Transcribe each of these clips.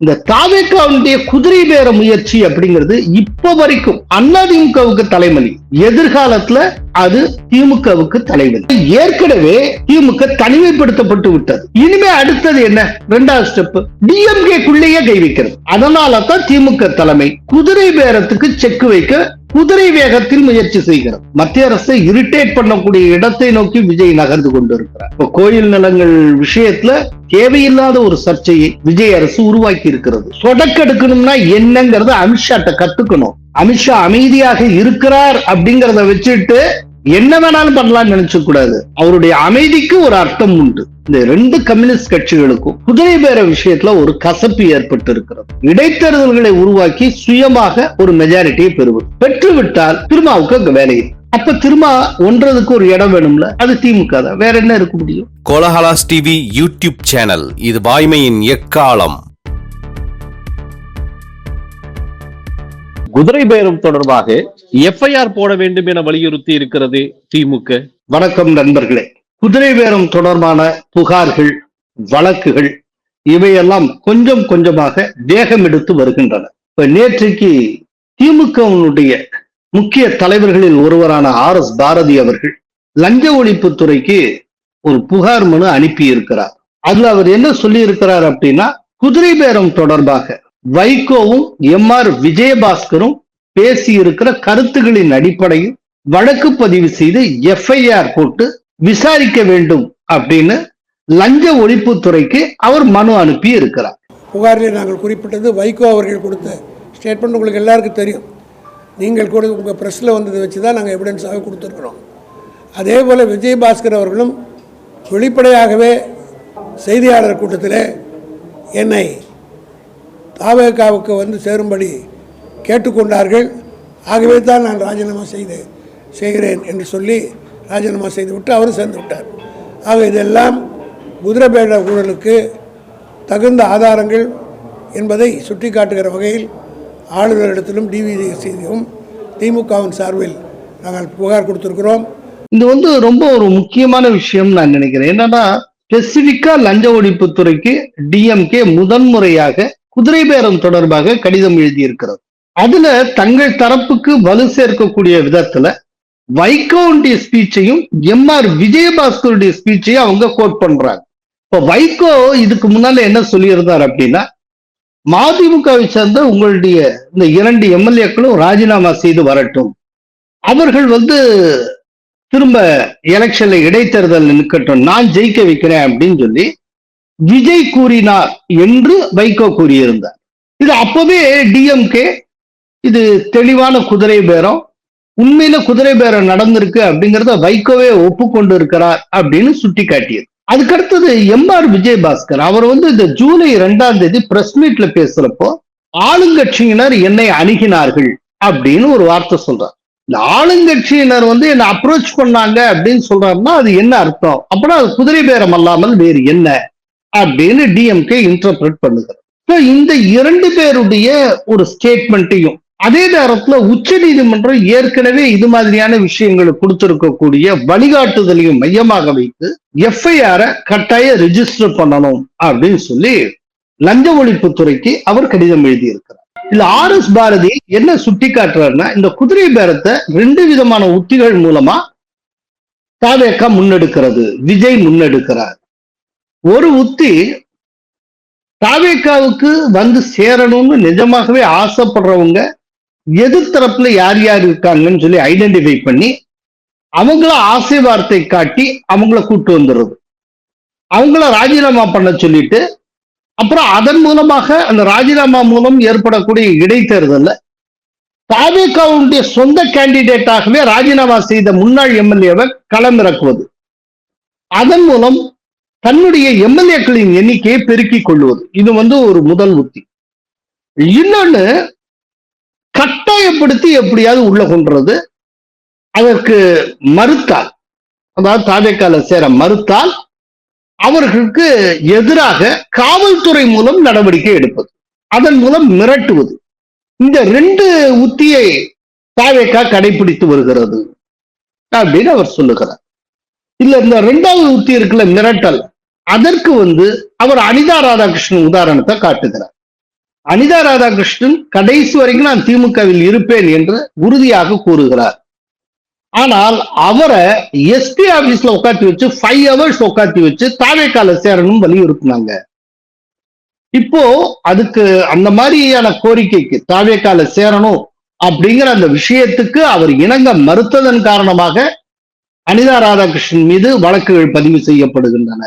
இந்த தாவேக்காவுடைய குதிரை பேர முயற்சி அப்படிங்கிறது இப்ப வரைக்கும் அதிமுகவுக்கு தலைமணி, எதிர்காலத்துல அது திமுகவுக்கு தலைவலி. ஏற்கனவே திமுக தனிமைப்படுத்தப்பட்டு விட்டது. இனிமே அடுத்தது என்ன? இரண்டாவது ஸ்டெப் டிஎம்கேக்குள்ளேயே கை வைக்கிறது. அதனாலதான் திமுக தலைமை குதிரை பேரத்துக்கு செக் வைக்க குதிரை வேகத்தில் முயற்சி செய்கிறது. மத்திய அரசை இரிட்டேட் பண்ணக்கூடிய இடத்தை நோக்கி விஜய் நகர்ந்து கொண்டிருக்கிறார். இப்ப கோயில் நிலங்கள் விஷயத்துல தேவையில்லாத ஒரு சர்ச்சையை விஜய் அரசு உருவாக்கி இருக்கிறது. சொடக்கெடுக்கணும்னா என்னங்கிறத அமித்ஷாட்ட கத்துக்கணும். அமித்ஷா அமைதியாக இருக்கிறார் அப்படிங்கறத வச்சுட்டு என்ன வேணாலும் பண்ணலாம் நினைச்ச கூடாது. அவருடைய அமைதிக்கு ஒரு அர்த்தம் உண்டு. இந்த ரெண்டு கம்யூனிஸ்ட் கட்சிகளுக்கும் குதிரை பேர விஷயத்துல ஒரு கசப்பு ஏற்பட்டு இருக்கிறது. இடைத்தேர்தல்களை உருவாக்கி சுயமாக ஒரு மெஜாரிட்டியை பெற்றுவிட்டால் திருமாவுக்கு வேலை. அப்ப திரும்ப ஒன்றதுக்கு ஒரு இடம் வேணும்ல, அது திமுக தான். வேற என்ன இருக்க முடியும்? கோலஹலாஸ் டிவி யூடியூப் சேனல், இது வாய்மையின் எக்காலம். குதிரை பேரம் தொடர்பாக எஃப்ஐஆர் போட வேண்டும் என வலியுறுத்தி இருக்கிறது திமுக. வணக்கம் நண்பர்களே. குதிரை பேரம் தொடர்பான புகார்கள், வழக்குகள் இவையெல்லாம் கொஞ்சம் கொஞ்சமாக வேகம் எடுத்து வருகின்றன. இப்ப நேற்றைக்கு திமுகவினுடைய முக்கிய தலைவர்களில் ஒருவரான RS பாரதி அவர்கள் லஞ்ச ஒழிப்புத்துறைக்கு ஒரு புகார் மனு அனுப்பி இருக்கிறார். அதுல அவர் என்ன சொல்லி இருக்கிறார் அப்படின்னா, குதிரை பேரம் தொடர்பாக வைகோவும் MR விஜயபாஸ்கரும் பேசி இருக்கிற கருத்துகளின் அடிப்படையில் வழக்கு பதிவு செய்து FIR போட்டு விசாரிக்க வேண்டும் அப்படின்னு லஞ்ச ஒழிப்புத்துறைக்கு அவர் மனு அனுப்பி இருக்கிறார். புகாரில் நாங்கள் குறிப்பிட்டது வைகோ அவர்கள் கொடுத்த ஸ்டேட்மெண்ட் உங்களுக்கு எல்லாருக்கும் தெரியும். நீங்கள் கூட உங்கள் ப்ரெஸ்ஸில் வந்ததை வச்சு தான் நாங்கள் எவிடன்ஸாக கொடுத்துருக்குறோம். அதே போல் விஜயபாஸ்கர் அவர்களும் வெளிப்படையாகவே செய்தியாளர் கூட்டத்தில் என்னை தாவேகாவுக்கு வந்து சேரும்படி கேட்டுக்கொண்டார்கள். ஆகவே தான் நான் ராஜினாமா செய்கிறேன் என்று சொல்லி ராஜினாமா செய்துவிட்டு அவரும் சேர்ந்து விட்டார். ஆக இதெல்லாம் குதிரைபேர ஊழலுக்கு தகுந்த ஆதாரங்கள் என்பதை சுட்டி காட்டுகிற வகையில் ஆளுநரிடத்திலும் DVC-யும் திமுகவின் சார்பில் நாங்கள் புகார் கொடுத்திருக்கிறோம். இது ரொம்ப ஒரு முக்கியமான விஷயம் நான் நினைக்கிறேன். என்னன்னா, ஸ்பெசிபிக்கா லஞ்ச ஒழிப்புத்துறைக்கு DMK முதன்முறையாக குதிரை பேரம் தொடர்பாக கடிதம் எழுதியிருக்கிறது. அதுல தங்கள் தரப்புக்கு வலு சேர்க்கக்கூடிய விதத்துல வைகோவுடைய ஸ்பீச்சையும் MR விஜயபாஸ்கருடைய ஸ்பீச்சையும் அவங்க கோட் பண்றாங்க. இப்ப வைகோ இதுக்கு முன்னால என்ன சொல்லியிருந்தார் அப்படின்னா, மதிமுகவை சேர்ந்த உங்களுடைய இந்த 2 MLA-க்களும் ராஜினாமா செய்து வரட்டும், அவர்கள் திரும்ப எலெக்ஷன்ல இடைத்தேர்தல் நிற்கட்டும், நான் ஜெயிக்க வைக்கிறேன் அப்படின்னு சொல்லி விஜய் கூறினார் என்று வைகோ கூறியிருந்தார். இது அப்பவே DMK இது தெளிவான குதிரை பேரம், உண்மையில குதிரை பேரம் நடந்திருக்கு அப்படிங்கிறத வைகோவே ஒப்புக்கொண்டு இருக்கிறார் அப்படின்னு சுட்டி காட்டியது. அதுக்கடுத்தது MR விஜயபாஸ்கர் அவர் இந்த ஜூலை 2ஆம் தேதி பிரஸ் மீட்ல பேசுறப்போ ஆளுங்கட்சியினர் என்னை அணுகினார்கள் அப்படின்னு ஒரு வார்த்தை சொல்றார். இந்த ஆளுங்கட்சியினர் என்னை அப்ரோச் பண்ணாங்க அப்படின்னு சொல்றாருன்னா அது என்ன அர்த்தம்? அப்படின்னா அது குதிரை பேரம் அல்லாமல் வேறு என்ன அப்படின்னு DMK இன்டர்பிரட் பண்ணுகிறார். இந்த 2 பேருடைய ஒரு ஸ்டேட்மெண்ட்டையும் அதே நேரத்துல உச்ச நீதிமன்றம் ஏற்கனவே இது மாதிரியான விஷயங்களை கொடுத்திருக்கக்கூடிய வழிகாட்டுதலையும் மையமாக வைத்து FIR கட்டாயம் ரெஜிஸ்டர் பண்ணணும் அப்படின்னு சொல்லி லஞ்ச ஒழிப்புத்துறைக்கு அவர் கடிதம் எழுதியிருக்கிறார். இதுல RS பாரதி என்ன சுட்டி காட்டுறாருன்னா, இந்த குதிரை பேரத்தை 2 விதமான உத்திகள் மூலமா தாவேகா முன்னெடுக்கிறது, விஜய் முன்னெடுக்கிறார். ஒரு உத்தி, தாவேகாவுக்கு சேரணும்னு நிஜமாகவே ஆசைப்படுறவங்க எதிர்த்தரப்புல யார் யார் இருக்காங்கன்னு சொல்லி ஐடென்டிஃபை பண்ணி அவங்கள ஆசை வார்த்தை காட்டி அவங்கள கூட்டு வந்துடுறது, அவங்கள ராஜினாமா பண்ண சொல்லிட்டு அப்புறம் அதன் மூலமாக அந்த ராஜினாமா மூலம் ஏற்படக்கூடிய இடைத்தேர்தல்ல தாவேகாவுடைய சொந்த கேண்டிடேட்டாகவே ராஜினாமா செய்த முன்னாள் MLA-வை களமிறக்குவது, அதன் மூலம் தன்னுடைய MLA-க்களின் எண்ணிக்கையை பெருக்கிக் கொள்வது. இது ஒரு முதல் உத்தி. இன்னொன்னு, கட்டாயப்படுத்தி எப்படியாவது உள்ள கொண்டுறது. அதற்கு மறுத்தால், அதாவது தாவேகால சேர மறுத்தால் அவர்களுக்கு எதிராக காவல்துறை மூலம் நடவடிக்கை எடுப்பது, அதன் மூலம் மிரட்டுவது. இந்த 2 உத்தியை தாவேகா கடைபிடித்து வருகிறது அப்படின்னு அவர் சொல்லுகிறார். இல்ல, இந்த 2வது உத்தி இருக்குல்ல, மிரட்டல், அதற்கு அவர் அனிதா ராதாகிருஷ்ணன் உதாரணத்தை காட்டுகிறார். அனிதா ராதாகிருஷ்ணன் கடைசி வரைக்கும் நான் திமுகவில் இருப்பேன் என்று உறுதியாக கூறுகிறார். ஆனால் அவரை எஸ்பி ஆபீஸ்ல உட்காந்து வச்சு 5 hours உட்காந்து வச்சு தாவேக்கால சேரணும் வலியுறுத்தினாங்க. இப்போ அதுக்கு அந்த மாதிரியான கோரிக்கைக்கு தாவேக்கால சேரணும் அப்படிங்கிற அந்த விஷயத்துக்கு அவர் இணங்க மறுத்ததன் காரணமாக அனிதா ராதாகிருஷ்ணன் மீது வழக்குகள் பதிவு செய்யப்படுகின்றன.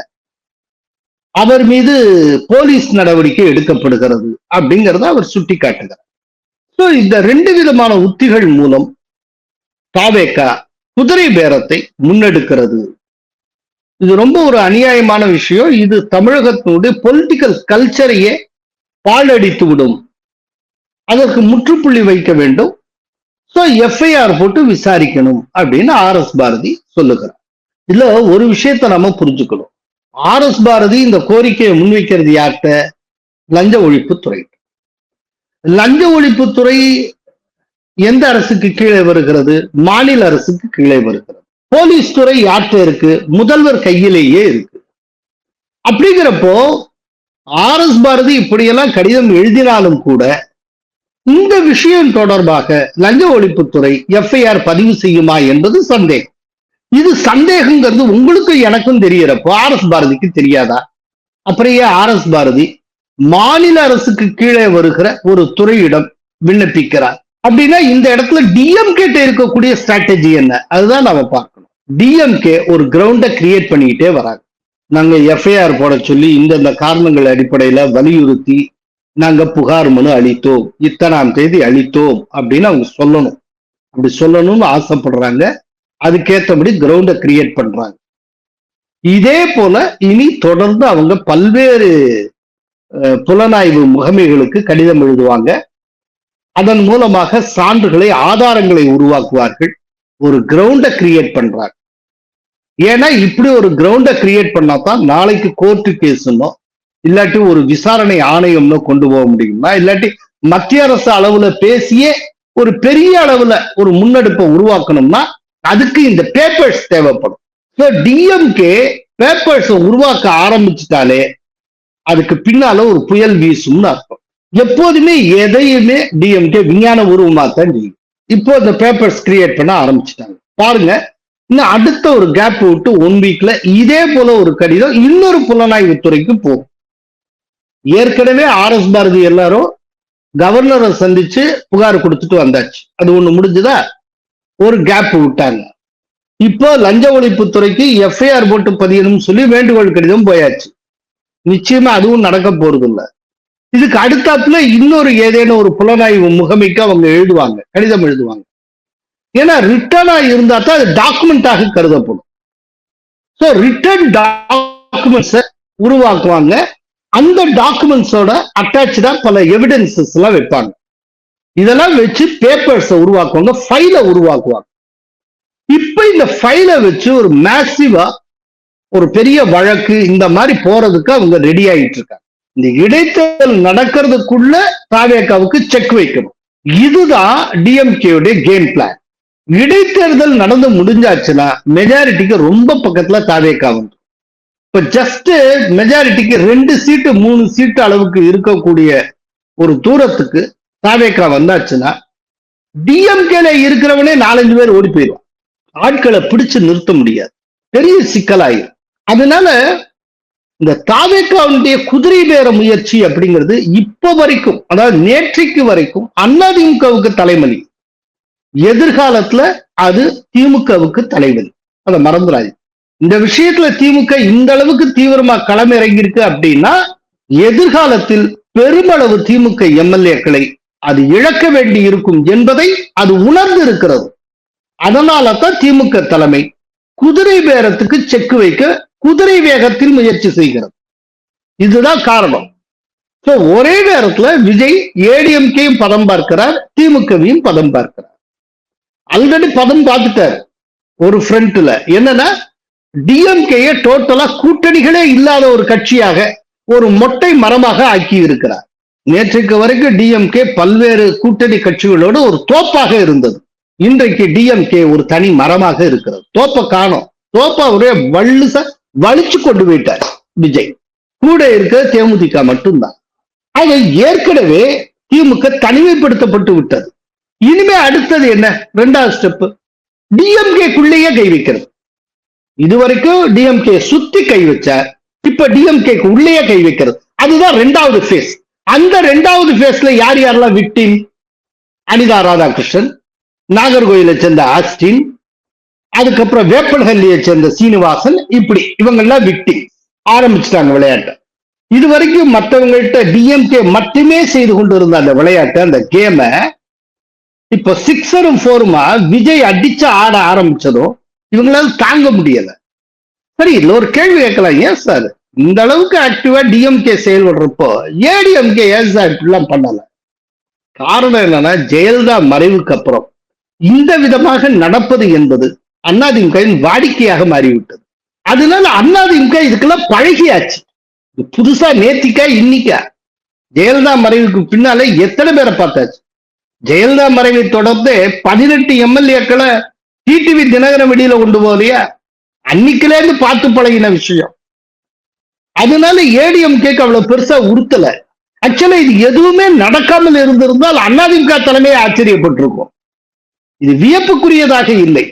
அவர் மீது போலீஸ் நடவடிக்கை எடுக்கப்படுகிறது அப்படிங்கறத அவர் சுட்டி காட்டுகிறார். சோ இந்த 2 விதமான உத்திகள் மூலம் தாவேகா குதிரை பேரத்தை முன்னெடுக்கிறது. இது ரொம்ப ஒரு அநியாயமான விஷயம். இது தமிழகத்தினுடைய பொலிட்டிக்கல் கல்ச்சரையே பாழடித்து விடும். அதற்கு முற்றுப்புள்ளி வைக்க வேண்டும். சோ எஃப்ஐஆர் போட்டு விசாரிக்கணும் அப்படின்னு RS பாரதி சொல்லுகிறார். இதுல ஒரு விஷயத்தை நம்ம புரிஞ்சுக்கணும். RS பாரதி இந்த கோரிக்கையை முன்வைக்கிறது யார்கிட்ட? லஞ்ச ஒழிப்புத்துறை. லஞ்ச ஒழிப்புத்துறை எந்த அரசுக்கு கீழே வருகிறது? மாநில அரசுக்கு கீழே வருகிறது. போலீஸ் துறை யார்கிட்ட இருக்கு? முதல்வர் கையிலேயே இருக்கு. அப்படிங்கிறப்போ RS பாரதி இப்படியெல்லாம் கடிதம் எழுதினாலும் கூட இந்த விஷயம் தொடர்பாக லஞ்ச ஒழிப்புத்துறை எஃப்ஐஆர் பதிவு செய்யுமா என்பது சந்தேகம். இது சந்தேகங்கிறது உங்களுக்கும் எனக்கும் தெரியறப்போ RS பாரதிக்கு தெரியாதா? அப்புறம் ஏன் RS பாரதி மாநில அரசுக்கு கீழே வருகிற ஒரு துறையிடம் விண்ணப்பிக்கிறார்? அப்படின்னா இந்த இடத்துல டிஎம்கே இருக்கக்கூடிய ஸ்ட்ராட்டஜி என்ன? அதுதான் நாம பார்க்கணும். டிஎம்கே ஒரு கிரவுண்டை கிரியேட் பண்ணிக்கிட்டே வராங்க. நாங்க எஃப்ஐஆர் போட சொல்லி இந்த காரணங்கள் அடிப்படையில வலியுறுத்தி நாங்க புகார் மனு அளித்தோம், இத்தனாம் தேதி அளித்தோம் அப்படின்னு அவங்க சொல்லணும். அப்படி சொல்லணும்னு ஆசைப்படுறாங்க. அதுக்கேற்றபடி கிரவுண்டை கிரியேட் பண்றாங்க. இதே போல இனி தொடர்ந்து அவங்க பல்வேறு புலனாய்வு முகமைகளுக்கு கடிதம் எழுதுவாங்க. அதன் மூலமாக சான்றுகளை, ஆதாரங்களை உருவாக்குவார்கள். ஒரு கிரவுண்டை கிரியேட் பண்றாங்க. ஏன்னா இப்படி ஒரு கிரவுண்டை கிரியேட் பண்ணாதான் நாளைக்கு கோர்ட்டு கேஸ்னோ இல்லாட்டி ஒரு விசாரணை ஆணையம்னோ கொண்டு போக முடியும்னா, இல்லாட்டி மத்திய அரசு அளவுல பேசியே ஒரு பெரிய அளவுல ஒரு முன்னெடுப்பை உருவாக்கணும்னா அதுக்கு இந்த பேப்பர்ஸ் தேவைப்படும். டிஎம்கே பேப்பர்ஸ் உருவாக்க ஆரம்பிச்சுட்டாலே அதுக்கு பின்னால ஒரு புயல் வீசும்னு அர்த்தம். எப்போதுமே எதையுமே டிஎம்கே விஞ்ஞான உருவமா தான் செய்யும். இப்போ இந்த பேப்பர்ஸ் கிரியேட் பண்ண ஆரம்பிச்சுட்டாங்க. பாருங்க, இன்னும் அடுத்த ஒரு கேப் விட்டு 1 வீக்ல இதே போல ஒரு கடிதம் இன்னொரு புலனாய்வு துறைக்கு போகும். ஏற்கனவே RS பாரதி எல்லாரும் கவர்னரை சந்திச்சு புகார் கொடுத்துட்டு வந்தாச்சு. அது ஒண்ணு முடிஞ்சுதா? ஒரு கேப் விட்டாங்க. இப்போ லஞ்ச ஒழிப்புத்துறைக்கு எஃப்ஐஆர் போட்டு பதியணும்னு சொல்லி வேண்டுகோள் கடிதம் போயாச்சு. நிச்சயமா அதுவும் நடக்க போறது இல்லை. இதுக்கு அடுத்தாப்புல இன்னொரு ஏதேனும் ஒரு புலனாய்வு முகமைக்கு அவங்க எழுதுவாங்க, கடிதம் எழுதுவாங்க. ஏன்னா ரிட்டனா இருந்தா தான் அது டாக்குமெண்டாக கருதப்படும். ஸோ ரிட்டன் டாக்குமெண்ட்ஸை உருவாக்குவாங்க. அந்த டாக்குமெண்ட்ஸோட அட்டாச்சா பல எவிடன்சஸ் எல்லாம் வைப்பாங்க. இதெல்லாம் வச்சு பேப்பர்ஸை உருவாக்குவாங்க, ஃபைலை உருவாக்குவாங்க. இப்ப இந்த ஃபைலை வச்சு ஒரு மேசிவா ஒரு பெரிய வழக்கு இந்த மாதிரி போறதுக்கு அவங்க ரெடி ஆயிட்டு இருக்காங்க. இந்த இடைத்தேர்தல் நடக்கிறதுக்குள்ள தாவேகாவுக்கு செக் வைக்கணும். இதுதான் டிஎம்கேவுடைய கேம் பிளான். இடைத்தேர்தல் நடந்து முடிஞ்சாச்சுன்னா மெஜாரிட்டிக்கு ரொம்ப பக்கத்துல தாவேகா வந்து இப்ப ஜஸ்ட் மெஜாரிட்டிக்கு 2 சீட்டு 3 சீட்டு அளவுக்கு இருக்கக்கூடிய ஒரு தூரத்துக்கு தாவேகா வந்தாச்சுன்னா டிஎம்கேல இருக்கிறவனே 4-5 பேர் ஓடி போயிடும். ஆட்களை பிடிச்சு நிறுத்த முடியாது, பெரிய சிக்கலாயிரும். அதனால இந்த தாவேகாவுடைய குதிரை பேர முயற்சி அப்படிங்கிறது இப்ப வரைக்கும், அதாவது நேற்றைக்கு வரைக்கும் அதிமுகவுக்கு தலைமணி. எதிர்காலத்துல அது திமுகவுக்கு தலைவலி. அதை மறந்துடாது. இந்த விஷயத்துல திமுக இந்த அளவுக்கு தீவிரமா களம் இறங்கியிருக்கு அப்படின்னா எதிர்காலத்தில் பெருமளவு திமுக எம்எல்ஏக்களை அது இழக்க வேண்டி இருக்கும் என்பதை அது உணர்ந்து இருக்கிறது. அதனால தான் திமுக தலைமை குதிரை பேரத்துக்கு செக் வைக்க குதிரை வேகத்தில் முயற்சி செய்கிறது. இதுதான் காரணம். ஒரே நேரத்துல விஜய் ஏடிஎம்கேயும் பதம் பார்க்கிறார், திமுகவையும் பதம் பார்க்கிறார். ஆல்ரெடி பதம் பார்த்துட்டார் ஒரு ஃப்ரண்ட்ல. என்னன்னா டிஎம்கேயை டோட்டலா கூட்டணிகளே இல்லாத ஒரு கட்சியாக, ஒரு மொட்டை மரமாக ஆக்கி இருக்கிறார். நேற்றைக்கு வரைக்கும் டிஎம்கே பல்வேறு கூட்டணி கட்சிகளோடு ஒரு தோப்பாக இருந்தது. இன்றைக்கு டிஎம்கே ஒரு தனி மரமாக இருக்கிறது. தோப்ப காணோம். தோப்பா ஒரே வலிச்சு கொண்டு போயிட்டார் விஜய். கூட இருக்க தேமுதிக மட்டும்தான். அதை ஏற்கனவே திமுக தனிமைப்படுத்தப்பட்டு விட்டது. இனிமே அடுத்தது என்ன? இரண்டாவது ஸ்டெப் டிஎம்கேக்குள்ளேயே கை வைக்கிறது. இதுவரைக்கும் டிஎம்கே சுத்தி கை வச்சார், இப்ப டிஎம்கே உள்ளேயே கை வைக்கிறது. அதுதான் இரண்டாவது பேஸ். அந்த இரண்டாவது பேஸ்ல யார் யாரெல்லாம் விக்டிம்? அனிதா ராதாகிருஷ்ணன், நாகர்கோயிலை சேர்ந்த ஆஸ்டின், அதுக்கப்புறம் வேப்பன்ஹள்ளியை சேர்ந்த சீனிவாசன், இப்படி இவங்கெல்லாம் விக்டிம். ஆரம்பிச்சுட்டாங்க விளையாட்டை. இதுவரைக்கும் மற்றவங்கள்ட்ட டிஎம்கே மட்டுமே செய்து கொண்டு இருந்த அந்த விளையாட்டு, அந்த கேம இப்ப 6ம் 4மா விஜய் அடிச்சு ஆட ஆரம்பிச்சதும் இவங்களால தாங்க முடியல. சரி, இல்ல ஒரு கேள்வி கேட்கலாம், ஏன் சார் இந்த அளவுக்கு ஆக்டிவா டிஎம்கே செயல்படுறப்போ ஏடிஎம்கே ஏன் சார் இப்படிலாம் பண்ணல? காரணம் என்னன்னா, ஜெயலலிதா மறைவுக்கு அப்புறம் இந்த விதமாக நடப்பது என்பது அதிமுகவின் வாடிக்கையாக மாறிவிட்டது. அதனால அதிமுக இதுக்கெல்லாம் பழகியாச்சு. புதுசா நேத்திக்கா இன்னைக்கா? ஜெயலலிதா மறைவுக்கு பின்னாலே எத்தனை பேரை பார்த்தாச்சு. ஜெயலலிதா மறைவை தொடர்ந்து 18 எம்எல்ஏக்களை டிடிவி தினகரன் வெளியில கொண்டு போகலையா? அன்னைக்குல இருந்து பார்த்து பழகின விஷயம். அதனால ஏடிஎம்கேக்கு அவ்வளவு பெருசா உறுத்தல. ஆக்சுவலா இது எதுவுமே நடக்காமல் இருந்திருந்தால் அதிமுக தலைமையை ஆச்சரியப்பட்டிருக்கும். இது வியப்புக்குரியதாக இல்லை,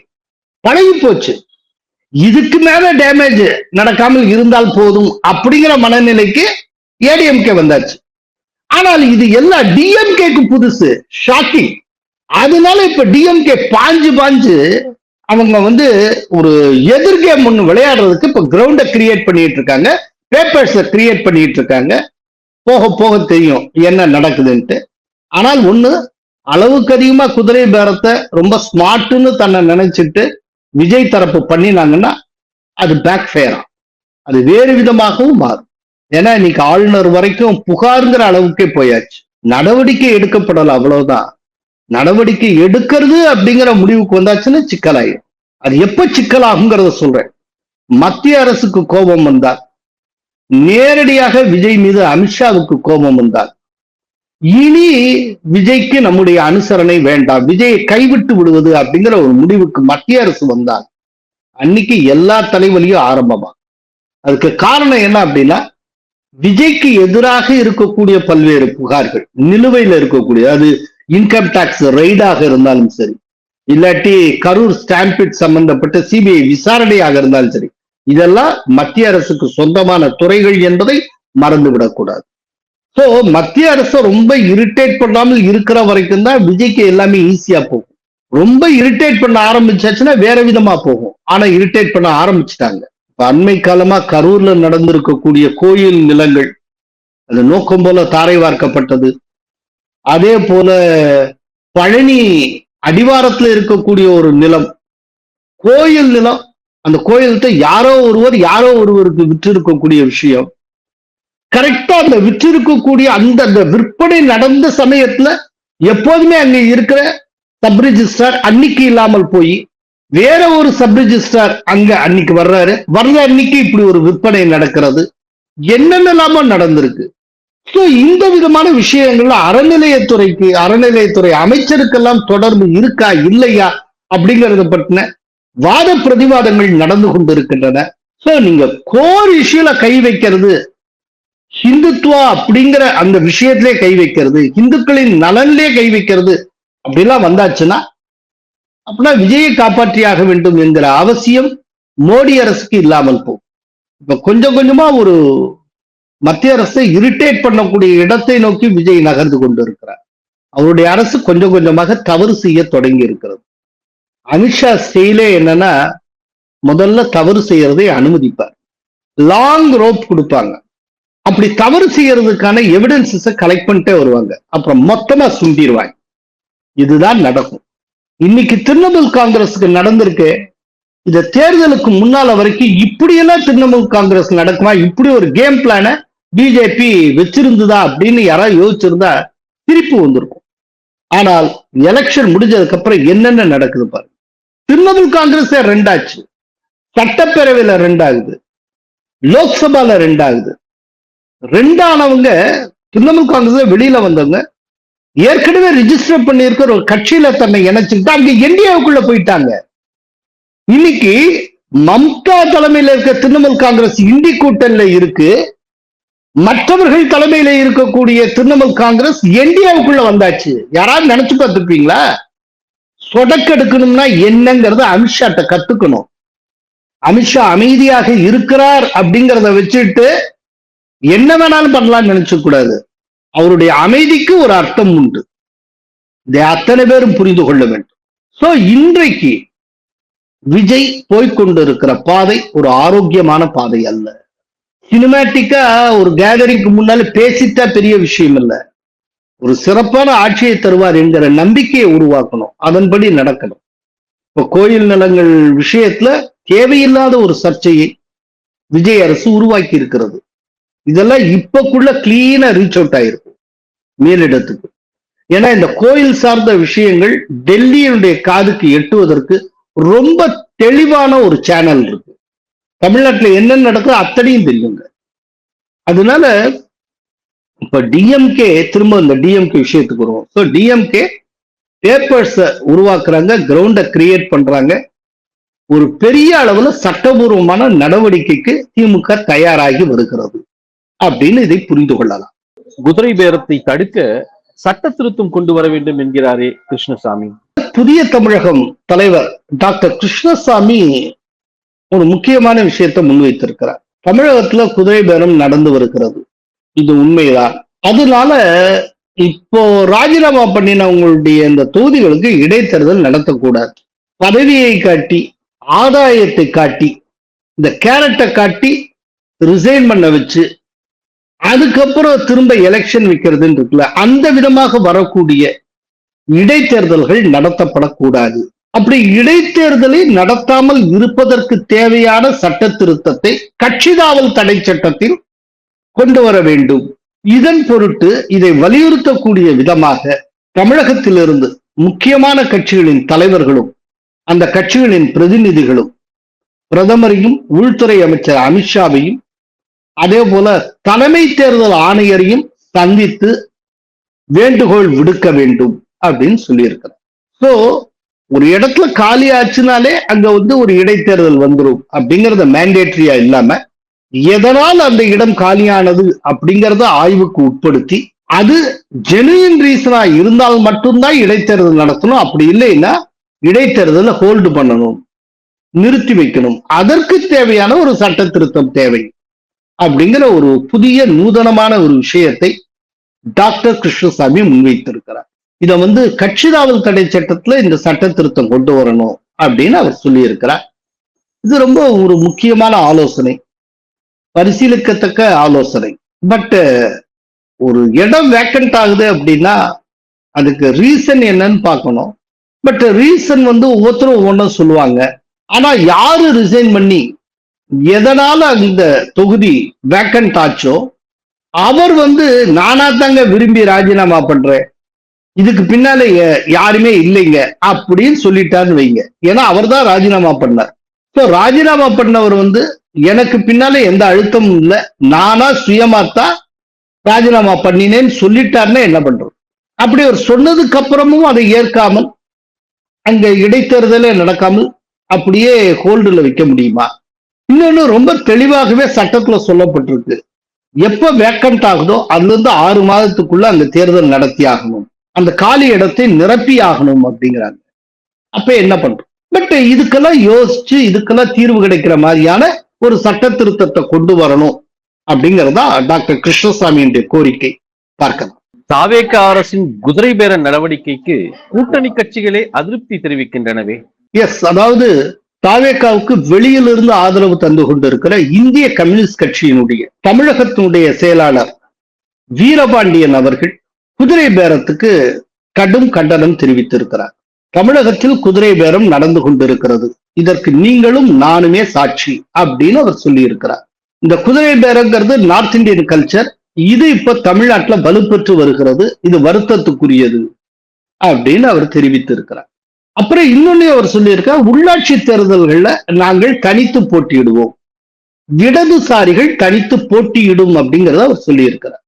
பழகி போச்சு. இதுக்கு மேல டேமேஜ் நடக்காமல் இருந்தால் போதும் அப்படிங்கிற மனநிலைக்கு ஏடிஎம்கே வந்தாச்சு. ஆனால் இது எல்லாம் டிஎம்கேக்கு புதுசு, ஷாக்கிங். அதனால இப்ப டிஎம்கே பாஞ்சு அவங்க ஒரு எதிர்கேம் ஒண்ணு விளையாடுறதுக்கு இப்ப கிரவுண்ட கிரியேட் பண்ணிட்டு இருக்காங்க, பேப்பர்ஸ கிரியேட் பண்ணிட்டு இருக்காங்க. போக போக தெரியும் என்ன நடக்குதுன்ட்டு. ஆனால் ஒண்ணு, அளவுக்கு அதிகமா குதிரை பேரத்தை ரொம்ப ஸ்மார்ட்னு தன்னை நினைச்சிட்டு விஜய் தரப்பு பண்ணினாங்கன்னா அது பேக் ஃபயரா, அது வேறு விதமாகவும் மாறும். ஏன்னா இன்னைக்கு ஆளுநர் வரைக்கும் புகார்ங்கிற அளவுக்கே போயாச்சு. நடவடிக்கை எடுக்கப்படல, அவ்வளவுதான். நடவடிக்கை எடுக்கிறது அப்படிங்கிற முடிவுக்கு வந்தாச்சுன்னு சிக்கலாயிடும். அது எப்ப சிக்கலாகுங்கிறத சொல்றேன். மத்திய அரசுக்கு கோபம் வந்தால், நேரடியாக விஜய் மீது அமித்ஷாவுக்கு கோபம் வந்தால், இனி விஜய்க்கு நம்முடைய அனுசரணை வேண்டாம், விஜயை கைவிட்டு விடுவது அப்படிங்கிற ஒரு முடிவுக்கு மத்திய அரசு வந்தால் அன்னைக்கு எல்லா தலைவலியும் ஆரம்பமா. அதுக்கு காரணம் என்ன அப்படின்னா, விஜய்க்கு எதிராக இருக்கக்கூடிய பல்வேறு புகார்கள், நிலுவையில் இருக்கக்கூடிய, அது இன்கம் டாக்ஸ் ரைடாக இருந்தாலும் சரி, இல்லாட்டி கரூர் ஸ்டாம்பிட் சம்பந்தப்பட்ட சிபிஐ விசாரணையாக இருந்தாலும் சரி, இதெல்லாம் மத்திய அரசுக்கு சொந்தமான துறைகள் என்பதை மறந்துவிடக்கூடாது. சோ மத்திய அரசு ரொம்ப இரிட்டேட் பண்ணாமல் இருக்கிற வரைக்கும் தான் விஜய்க்கு எல்லாமே ஈஸியா போகும். ரொம்ப இரிட்டேட் பண்ண ஆரம்பிச்சாச்சுன்னா வேற விதமா போகும். ஆனா இரிட்டேட் பண்ண ஆரம்பிச்சுட்டாங்க. இப்ப அண்மை காலமா கரூர்ல நடந்திருக்கக்கூடிய கோயில் நிலங்கள், அது நோக்கம் போல தாரை வார்க்கப்பட்டது. அதே போல பழனி அடிவாரத்துல இருக்கக்கூடிய ஒரு நிலம், கோயில் நிலம், அந்த கோயிலத்தை யாரோ ஒருவருக்கு விற்று இருக்கக்கூடிய விஷயம், கரெக்டா அந்த விற்றிருக்கக்கூடிய அந்த விற்பனை நடந்த சமயத்துல எப்போதுமே அங்க இருக்கிற சப் ரிஜிஸ்ட்ரார் அன்னைக்கு இல்லாமல் போய் வேற ஒரு சப் ரிஜிஸ்ட்ரார் அங்க அன்னைக்கு வர்ற அன்னைக்கு இப்படி ஒரு விற்பனை நடக்கிறது, என்னென்னலாமோ நடந்திருக்கு. சோ இந்த விதமான விஷயங்கள்ல அறநிலையத்துறை அமைச்சருக்கெல்லாம் தொடர்பு இருக்கா இல்லையா அப்படிங்கறத பற்றின வாத பிரதிவாதங்கள் நடந்து கொண்டிருக்கின்றன. சோ நீங்க கோர் இஷ்யூல கை வைக்கிறது, ஹிந்துத்துவா அப்படிங்கிற அந்த விஷயத்திலே கை வைக்கிறது, இந்துக்களின் நலனிலே கை வைக்கிறது அப்படிலாம் வந்தாச்சுன்னா அப்படின்னா விஜயை காப்பாற்றியாக வேண்டும் என்கிற அவசியம் மோடி அரசுக்கு இல்லாமல் போகும். இப்ப கொஞ்சம் கொஞ்சமா ஒரு மத்திய அரசை இரிட்டேட் பண்ணக்கூடிய இடத்தை நோக்கி விஜய் நகர்ந்து கொண்டு இருக்கிறார். அவருடைய அரசு கொஞ்சம் கொஞ்சமாக தவறு செய்ய தொடங்கி இருக்கிறது. அமித்ஷா ஸ்டைலே என்னன்னா, முதல்ல தவறு செய்யறதை அனுமதிப்பார், லாங் ரோப் கொடுப்பாங்க, அப்படி தவறு செய்யறதுக்கான எவிடன்சஸ கலெக்ட் பண்ணிட்டே வருவாங்க, அப்புறம் மொத்தமா சுண்டிடுவாங்க. இதுதான் நடக்கும். இன்னைக்கு திரிணாமுல் காங்கிரஸுக்கு நடந்திருக்கு. இந்த தேர்தலுக்கு முன்னால வரைக்கும் இப்படியெல்லாம் திரிணாமுல் காங்கிரஸ் நடக்குமா, இப்படி ஒரு கேம் பிளான பிஜேபி வச்சிருந்ததா அப்படின்னு யாராவது யோசிச்சிருந்தா திருப்பி வந்திருக்கும். ஆனால் எலெக்ஷன் முடிஞ்சதுக்கு அப்புறம் என்னென்ன நடக்குது பாருங்க. திரிணாமுல் காங்கிரஸ் 2 ஆச்சு, சட்டப்பேரவையில 2 ஆகுது, லோக்சபால 2 ஆகுது. 2 ஆனவங்க திரிணாமுல் காங்கிரஸ் வெளியில வந்தவங்க ஏற்கனவே ரிஜிஸ்டர் பண்ணியிருக்கிற ஒரு கட்சியில தன்னை இணைச்சுக்கிட்டு அங்க என்டிஏவுக்குள்ள போயிட்டாங்க. இன்னைக்கு மம்தா தலைமையில இருக்க திரிணாமுல் காங்கிரஸ் இண்டி கூட்டணியில இருக்கு. மற்றவர்கள் தலைமையில இருக்கக்கூடிய திரிணாமுல் காங்கிரஸ் என்டிஏவுக்குள்ள வந்தாச்சு. யாராவது நினைச்சு பார்த்துருப்பீங்களா? சொடக்கெடுக்கணும்னா என்னங்கிறத அமித்ஷாட்ட கத்துக்கணும். அமித்ஷா அமைதியாக இருக்கிறார் அப்படிங்கிறத வச்சுட்டு என்ன வேணாலும் பண்ணலாம்னு நினைச்ச கூடாது. அவருடைய அமைதிக்கு ஒரு அர்த்தம் உண்டு. இதை அத்தனை பேரும் புரிந்து கொள்ள வேண்டும். சோ இன்றைக்கு விஜய் போய்கொண்டிருக்கிற பாதை ஒரு ஆரோக்கியமான பாதை அல்ல. சினிமேட்டிக்கா ஒரு கேதரிங்க்கு முன்னால பேசிட்டா பெரிய விஷயம் இல்ல. ஒரு சிறப்பான ஆட்சியை தருவார் என்கிற நம்பிக்கையை உருவாக்கணும். அதன்படி நடக்கணும். இப்ப கோயில் நிலங்கள் விஷயத்துல தேவையில்லாத ஒரு சர்ச்சையை விஜய் அரசு உருவாக்கி இருக்கிறது. இதெல்லாம் இப்பக்குள்ள கிளீனா ரீச் அவுட் ஆயிருக்கும் மேலிடத்துக்கு. ஏன்னா இந்த கோயில் சார்ந்த விஷயங்கள் டெல்லியினுடைய காதுக்கு எட்டுவதற்கு ரொம்ப தெளிவான ஒரு சேனல் இருக்கு. தமிழ்நாட்டுல என்ன நடக்குது அத்தனையும் தெரியுங்க. அதனால இப்ப டிஎம்கே திரும்ப இந்த டிஎம்கே விஷயத்துக்கு வருவோம். ஸோ டிஎம்கே பேப்பர்ஸ உருவாக்குறாங்க, கிரவுண்ட கிரியேட் பண்றாங்க. ஒரு பெரிய அளவுல சட்டபூர்வமான நடவடிக்கைக்கு திமுக தயாராகி வருகிறது அப்படின்னு இதை புரிந்து கொள்ளலாம். குதிரை பேரத்தை தடுக்க சட்ட திருத்தம் கொண்டு வர வேண்டும் என்கிறாரே கிருஷ்ணசாமி. புதிய தமிழகம் தலைவர் டாக்டர் கிருஷ்ணசாமி ஒரு முக்கியமான விஷயத்தை முன்வைத்திருக்கிறார். தமிழகத்துல குதிரை பேரம் நடந்து வருகிறது, இது உண்மைதான். அதனால இப்போ ராஜினாமா பண்ணினவங்களுடைய இந்த தொகுதிகளுக்கு இடைத்தேர்தல் நடத்தக்கூடாது. பதவியை காட்டி, ஆதாயத்தை காட்டி, இந்த கேரட்டை காட்டி ரிசைன் பண்ண வச்சு அதுக்கப்புறம் திரும்ப எலெக்ஷன் வைக்கிறதுன்னு இருக்குல்ல, அந்த விதமாக வரக்கூடிய இடைத்தேர்தல்கள் நடத்தப்படக்கூடாது. அப்படி இடைத்தேர்தலை நடத்தாமல் இருப்பதற்கு தேவையான சட்ட திருத்தத்தை கட்சிதாவல் தடை சட்டத்தில் கொண்டு வர வேண்டும். இதன் பொருட்டு இதை வலியுறுத்தக்கூடிய விதமாக தமிழகத்திலிருந்து முக்கியமான கட்சிகளின் தலைவர்களும் அந்த கட்சிகளின் பிரதிநிதிகளும் பிரதமரையும் உள்துறை அமைச்சர் அமித்ஷாவையும் அதே போல தலைமை தேர்தல் ஆணையரையும் சந்தித்து வேண்டுகோள் விடுக்க வேண்டும் அப்படின்னு சொல்லியிருக்கிறார். சோ ஒரு இடத்துல காலி ஆச்சுனாலே அங்க ஒரு இடைத்தேர்தல் வந்துடும் அப்படிங்கறத மேண்டேட்டரியா இல்லாம எதனால் அந்த இடம் காலியானது அப்படிங்கறத ஆய்வுக்கு உட்படுத்தி அது ஜெனுவின் ரீசனா இருந்தால் மட்டும்தான் இடைத்தேர்தல் நடத்தணும். அப்படி இல்லைன்னா இடைத்தேர்தலை ஹோல்டு பண்ணணும், நிறுத்தி வைக்கணும். அதற்கு தேவையான ஒரு சட்ட திருத்தம் தேவை அப்படிங்கிற ஒரு புதிய நூதனமான ஒரு விஷயத்தை டாக்டர் கிருஷ்ணசாமி முன்வைத்திருக்கிறார். இதை கட்சிதாவல் தடை சட்டத்துல இந்த சட்ட திருத்தம் கொண்டு வரணும் அப்படின்னு அவர் சொல்லி இருக்கிறார். இது ரொம்ப ஒரு முக்கியமான ஆலோசனை, பரிசீலிக்கத்தக்க ஆலோசனை. பட் ஒரு இடம் வேக்கண்ட் ஆகுது அப்படின்னா அதுக்கு ரீசன் என்னன்னு பார்க்கணும். பட் ரீசன் ஒவ்வொருத்தரும் ஒவ்வொன்றும் சொல்லுவாங்க. ஆனா யாரு ரிசைன் பண்ணி எதனால அந்த தொகுதி வேக்கண்ட் ஆச்சோ அவர் நானா தாங்க விரும்பி ராஜினாமா பண்றேன், இதுக்கு பின்னால யாருமே இல்லைங்க அப்படின்னு சொல்லிட்டாருன்னு வைங்க. ஏன்னா அவர் தான் ராஜினாமா பண்ணார். ஸோ ராஜினாமா பண்ணவர் எனக்கு பின்னால எந்த அழுத்தமும் இல்லை, நானா சுயமாத்தான் ராஜினாமா பண்ணினேன்னு சொல்லிட்டாருன்னா என்ன பண்றது? அப்படி அவர் சொன்னதுக்கு அப்புறமும் அதை ஏற்காமல் அங்க இடைத்தேர்தலே நடக்காமல் அப்படியே ஹோல்டுல வைக்க முடியுமா? இன்னொன்னு ரொம்ப தெளிவாகவே சட்டத்துல சொல்லப்பட்டிருக்கு, எப்ப வேக்கண்ட் ஆகுதோ அதுல இருந்து 6 மாதத்துக்குள்ள அந்த தேர்தல் நடத்தி ஆகணும், அந்த காலி இடத்தை நிரப்பி ஆகணும் அப்படிங்கிறாங்க. அப்ப என்ன பண்றோம்? பட் இதுக்கெல்லாம் யோசிச்சு இதுக்கெல்லாம் தீர்வு கிடைக்கிற மாதிரியான ஒரு சட்ட திருத்தத்தை கொண்டு வரணும் அப்படிங்கறதா டாக்டர் கிருஷ்ணசாமியுடைய கோரிக்கை. பார்க்கலாம். தாவேக அரசின் குதிரை பேர நடவடிக்கைக்கு கூட்டணி கட்சிகளே அதிருப்தி தெரிவிக்கின்றனவே. எஸ், அதாவது தாவேகாவுக்கு வெளியிலிருந்து ஆதரவு தந்து கொண்டிருக்கிற இந்திய கம்யூனிஸ்ட் கட்சியினுடைய தமிழகத்தினுடைய செயலாளர் வீரபாண்டியன் அவர்கள் குதிரை பேரத்துக்கு கடும் கண்டனம் தெரிவித்திருக்கிறார். தமிழகத்தில் குதிரை பேரம் நடந்து கொண்டிருக்கிறது, இதற்கு நீங்களும் நானுமே சாட்சி அப்படின்னு அவர் சொல்லி இருக்கிறார். இந்த குதிரை பேரங்கிறது நார்த் இந்தியன் கல்ச்சர், இது இப்ப தமிழ்நாட்டுல வலுப்பெற்று வருகிறது, இது வருத்தத்துக்குரியது அப்படின்னு அவர் தெரிவித்திருக்கிறார். அப்புறம் இன்னொன்னு அவர் சொல்லியிருக்கார், உள்ளாட்சி தேர்தல்கள்ல நாங்கள் தனித்து போட்டியிடுவோம், இடதுசாரிகள் தனித்து போட்டியிடும் அப்படிங்கறத அவர் சொல்லியிருக்கிறார்.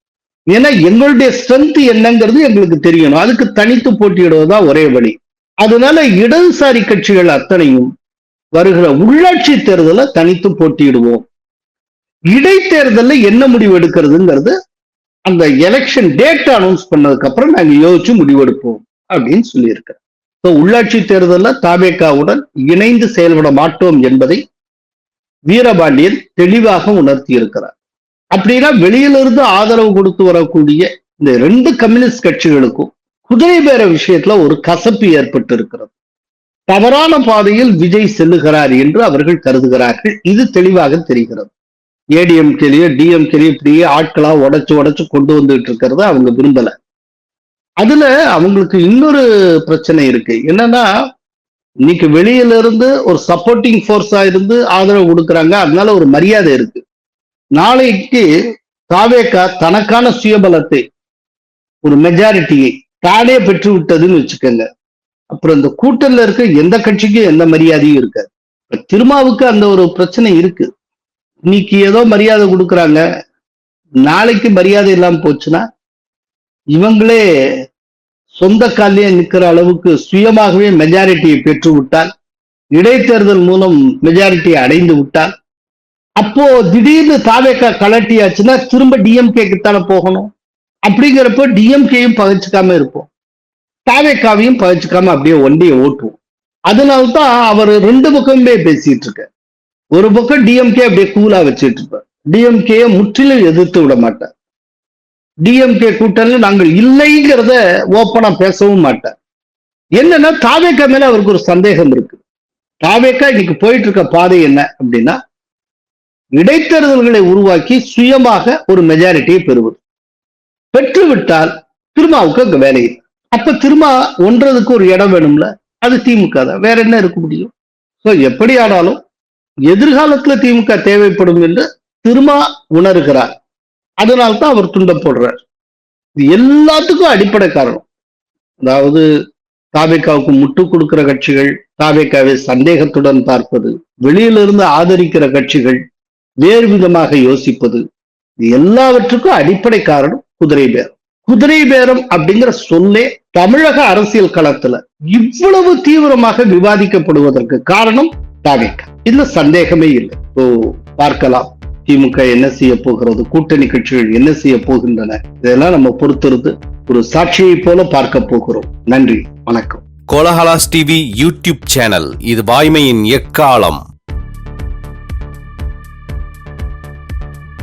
ஏன்னா எங்களுடைய ஸ்ட்ரென்த் என்னங்கிறது எங்களுக்கு தெரியணும், அதுக்கு தனித்து போட்டியிடுவதுதான் ஒரே வழி. அதனால இடதுசாரி கட்சிகள் அத்தனையும் வருகிற உள்ளாட்சி தேர்தலை தனித்து போட்டியிடுவோம், இடைத்தேர்தலில் என்ன முடிவு எடுக்கிறதுங்கிறது அந்த எலெக்ஷன் டேட் அனௌன்ஸ் பண்ணதுக்கு அப்புறம் நாங்க யோசிச்சு முடிவெடுப்போம் அப்படின்னு சொல்லியிருக்கிறோம். உள்ளாட்சி தேர்தலில் தாவேகாவுடன் இணைந்து செயல்பட மாட்டோம் என்பதை வீரபாண்டியன் தெளிவாக உணர்த்தி இருக்கிறார். அப்படின்னா வெளியிலிருந்து ஆதரவு கொடுத்து வரக்கூடிய இந்த 2 கம்யூனிஸ்ட் கட்சிகளுக்கும் குதிரை பேர விஷயத்துல ஒரு கசப்பு ஏற்பட்டு இருக்கிறது. தவறான பாதையில் விஜய் செல்லுகிறார் என்று அவர்கள் கருதுகிறார்கள். இது தெளிவாக தெரிகிறது. ஏடிஎம்கேலயோ டிஎம்கேலயோ இப்படியே ஆட்களா உடைச்சு கொண்டு வந்துட்டு இருக்கிறத அவங்க விரும்பல. அதுல அவங்களுக்கு இன்னொரு பிரச்சனை இருக்கு. என்னன்னா, இன்னைக்கு வெளியில இருந்து ஒரு சப்போர்ட்டிங் போர்ஸா இருந்து ஆதரவு கொடுக்கறாங்க, அதனால ஒரு மரியாதை இருக்கு. நாளைக்கு தாவேகா தனக்கான சுயபலத்தை, ஒரு மெஜாரிட்டியை தானே பெற்று விட்டதுன்னு வச்சுக்கோங்க, அப்புறம் இந்த கூட்டணில இருக்க எந்த கட்சிக்கும் எந்த மரியாதையும் இருக்காது. திருமாவுக்கு அந்த ஒரு பிரச்சனை இருக்கு. இன்னைக்கு ஏதோ மரியாதை கொடுக்குறாங்க, நாளைக்கு மரியாதை இல்லாம போச்சுன்னா இவங்களே சொந்த காலிலே நிற்கிற அளவுக்கு சுயமாகவே மெஜாரிட்டியை பெற்று விட்டால், இடைத்தேர்தல் மூலம் மெஜாரிட்டியை அடைந்து விட்டால், அப்போ திடீர்னு தாவேகா கலட்டியாச்சுன்னா திரும்ப டிஎம்கேக்கு தானே போகணும். அப்படிங்கிறப்போ டிஎம்கேயும் பகைச்சுக்காம இருப்போம், தாவேகாவையும் பகைச்சுக்காம அப்படியே ஒண்டியை ஓட்டுவோம். அதனால்தான் அவர் 2 பக்கமே பேசிட்டு இருக்க. ஒரு பக்கம் டிஎம்கே அப்படியே கூலா வச்சுட்டு இருப்பார், டிஎம்கே முற்றிலும் எதிர்த்து விட மாட்டார். டிஎம்கே கூட்டணியில் நாங்கள் இல்லைங்கிறத ஓப்பனா பேசவும் மாட்டார். என்னன்னா, தாவேகா மேல அவருக்கு ஒரு சந்தேகம் இருக்கு. தாவேகா இன்னைக்கு போயிட்டு இருக்க பாதை என்ன அப்படின்னா, இடைத்தேர்தல்களை உருவாக்கி சுயமாக ஒரு மெஜாரிட்டியை பெறுவது. பெற்றுவிட்டால் திருமாவுக்கு அங்க வேலை இல்லை. அப்ப திருமா ஒன்றதுக்கு ஒரு இடம் வேணும்ல, அது திமுக தான், வேற என்ன இருக்க முடியும்? சோ எப்படி ஆனாலும் எதிர்காலத்துல திமுக தேவைப்படும் என்று திருமா உணர்கிறார். அதனால்தான் அவர் துண்ட போடுறார். இது எல்லாத்துக்கும் அடிப்படை காரணம். அதாவது தாவேகாவுக்கு முட்டு கொடுக்கிற கட்சிகள் தாவேகாவை சந்தேகத்துடன் பார்ப்பது, வெளியிலிருந்து ஆதரிக்கிற கட்சிகள் வேறு விதமாக யோசிப்பது, இது எல்லாவற்றுக்கும் அடிப்படை காரணம் குதிரை பேரம். குதிரை பேரம் அப்படிங்கிற சொல்லே தமிழக அரசியல் களத்துல இவ்வளவு தீவிரமாக விவாதிக்கப்படுவதற்கு காரணம் தாவேகா. இதுல சந்தேகமே இல்லை. பார்க்கலாம் திமுக என்ன செய்ய போகிறது, கூட்டணி கட்சிகள் என்ன செய்ய போகின்றன, இதெல்லாம் நம்ம பொறுத்திருந்து ஒரு சாட்சியை போல பார்க்க போகிறோம். நன்றி, வணக்கம். கோலஹலாஸ் டிவி யூடியூப் சேனல், இது வாய்மையின் எக்காலம்.